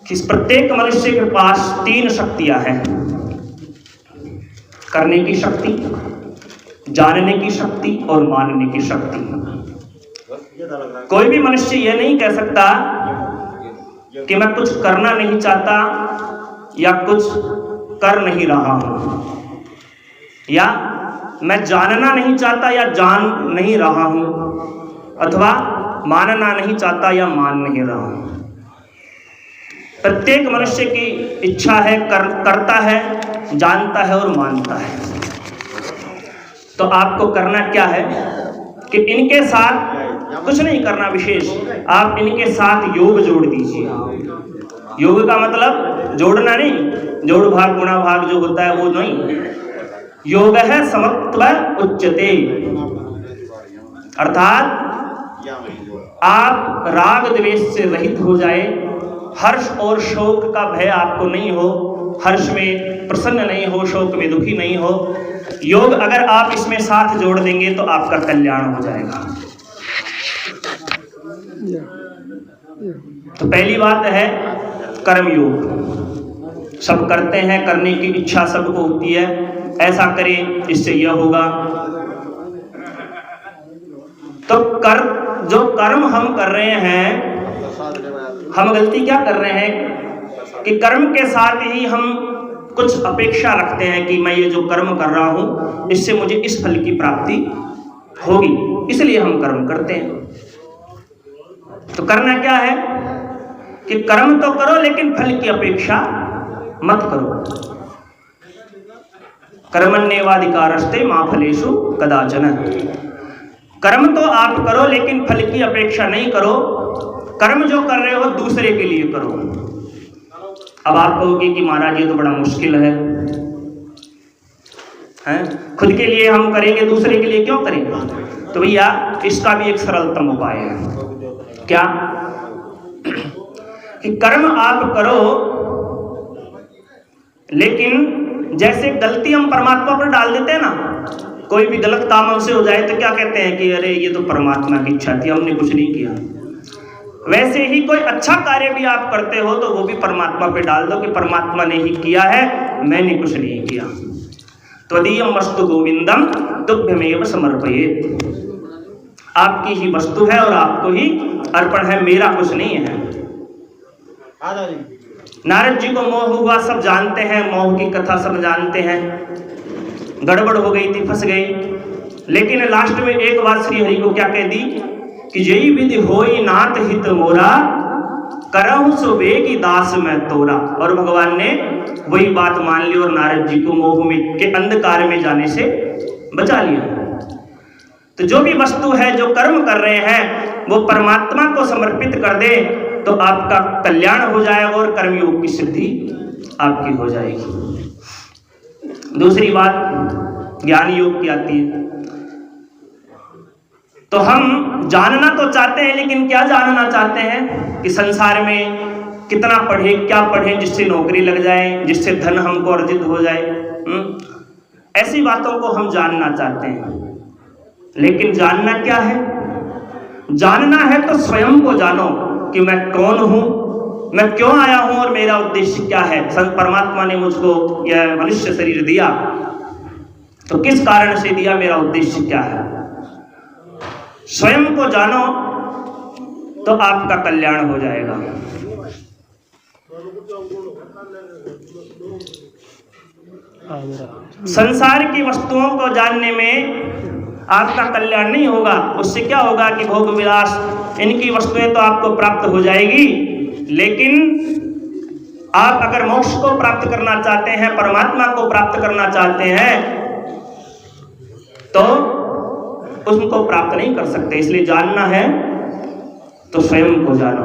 कि प्रत्येक मनुष्य के पास 3 शक्तियां हैं, करने की शक्ति, जानने की शक्ति और मानने की शक्ति। कोई भी मनुष्य यह नहीं कह सकता कि मैं कुछ करना नहीं चाहता या कुछ कर नहीं रहा हूं, या मैं जानना नहीं चाहता या जान नहीं रहा हूं, अथवा मानना नहीं चाहता या मान नहीं रहा हूं। प्रत्येक मनुष्य की इच्छा है, करता है, जानता है और मानता है। तो आपको करना क्या है कि इनके साथ कुछ नहीं करना विशेष, आप इनके साथ योग जोड़ दीजिए। योग का मतलब जोड़ना नहीं, जोड़ भाग गुणा भाग जो होता है वो नहीं। योग है समत्व उच्यते, अर्थात आप राग द्वेष से रहित हो जाए, हर्ष और शोक का भय आपको नहीं हो, हर्ष में प्रसन्न नहीं हो, शोक में दुखी नहीं हो। योग अगर आप इसमें साथ जोड़ देंगे तो आपका कल्याण हो जाएगा। तो पहली बात है कर्म योग। सब करते हैं, करने की इच्छा सबको होती है, ऐसा करें इससे यह होगा। तो जो कर्म हम कर रहे हैं, हम गलती क्या कर रहे हैं कि कर्म के साथ ही हम कुछ अपेक्षा रखते हैं कि मैं ये जो कर्म कर रहा हूं इससे मुझे इस फल की प्राप्ति होगी, इसलिए हम कर्म करते हैं। तो करना क्या है कि कर्म तो करो लेकिन फल की अपेक्षा मत करो। कर्मण्येवाधिकारस्ते मा फलेषु कदाचन। कर्म तो आप करो लेकिन फल की अपेक्षा नहीं करो। कर्म जो कर रहे हो दूसरे के लिए करो। अब आप कहोगे कि महाराज ये तो बड़ा मुश्किल है, खुद के लिए हम करेंगे, दूसरे के लिए क्यों करेंगे? तो भैया इसका भी एक सरलतम उपाय है। क्या? कि कर्म आप करो लेकिन जैसे गलती हम परमात्मा पर डाल देते हैं ना, कोई भी गलत काम हमसे हो जाए तो क्या कहते हैं कि अरे ये तो परमात्मा की इच्छा थी, हमने कुछ नहीं किया। वैसे ही कोई अच्छा कार्य भी आप करते हो तो वो भी परमात्मा पे डाल दो कि परमात्मा ने ही किया है, मैंने कुछ नहीं किया। त्वदीयं वस्तु गोविंदम तुभ्यमेव समर्पयेत्। आपकी ही वस्तु है और आपको ही अर्पण है, मेरा कुछ नहीं है। नारद जी को मोह हुआ, सब जानते हैं, मोह की कथा सब जानते हैं। गड़बड़ हो गई थी, फंस गए। लेकिन लास्ट में एक बात श्री हरि को क्या कह दी कि जई विधि होई नाथ हित मोरा, करहु सो बेगी दास मैं तोरा। और भगवान ने वही बात मान ली और नारद जी को मोह में के अंधकार में जाने से बचा लिया। तो जो भी वस्तु है, जो कर्म कर रहे हैं, वो परमात्मा को समर्पित कर दे तो आपका कल्याण हो जाएगा और कर्मयोग की सिद्धि आपकी हो जाएगी। दूसरी बात ज्ञान योग की आती है। तो हम जानना तो चाहते हैं, लेकिन क्या जानना चाहते हैं कि संसार में कितना पढ़े, क्या पढ़े जिससे नौकरी लग जाए, जिससे धन हमको अर्जित हो जाए। ऐसी बातों को हम जानना चाहते हैं। लेकिन जानना क्या है? जानना है तो स्वयं को जानो कि मैं कौन हूं, मैं क्यों आया हूं और मेरा उद्देश्य क्या है। परमात्मा ने मुझको यह मनुष्य शरीर दिया तो किस कारण से दिया, मेरा उद्देश्य क्या है। स्वयं को जानो तो आपका कल्याण हो जाएगा। संसार की वस्तुओं को जानने में आपका कल्याण नहीं होगा। उससे क्या होगा कि भोग विलास, इनकी वस्तुएं तो आपको प्राप्त हो जाएगी, लेकिन आप अगर मोक्ष को प्राप्त करना चाहते हैं, परमात्मा को प्राप्त करना चाहते हैं, तो उसको प्राप्त नहीं कर सकते। इसलिए जानना है तो स्वयं को जानो।